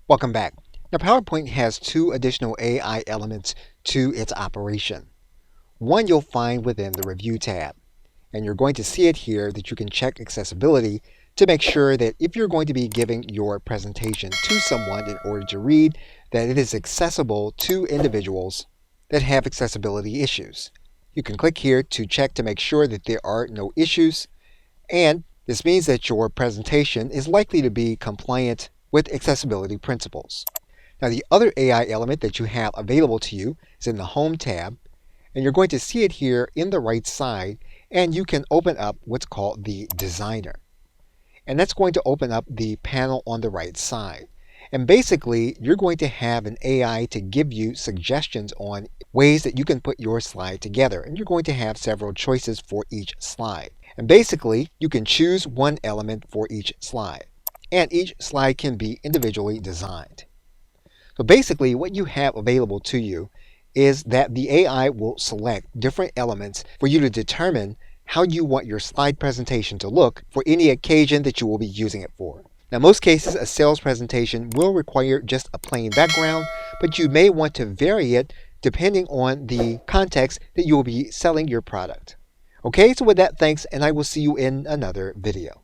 Welcome back. Now, PowerPoint has two additional AI elements to its operation. One you'll find within the Review tab, and you're going to see it here that you can check accessibility to make sure that if you're going to be giving your presentation to someone in order to read, that it is accessible to individuals that have accessibility issues. You can click here to check to make sure that there are no issues, and this means that your presentation is likely to be compliant with accessibility principles. Now, the other AI element that you have available to you is in the Home tab, and you're going to see it here in the right side, and you can open up what's called the Designer. And that's going to open up the panel on the right side. And basically, you're going to have an AI to give you suggestions on ways that you can put your slide together. And you're going to have several choices for each slide. And basically, you can choose one element for each slide. And each slide can be individually designed. So basically, what you have available to you is that the AI will select different elements for you to determine how you want your slide presentation to look for any occasion that you will be using it for. Now, most cases, a sales presentation will require just a plain background, but you may want to vary it depending on the context that you will be selling your product. Okay, so with that, thanks, and I will see you in another video.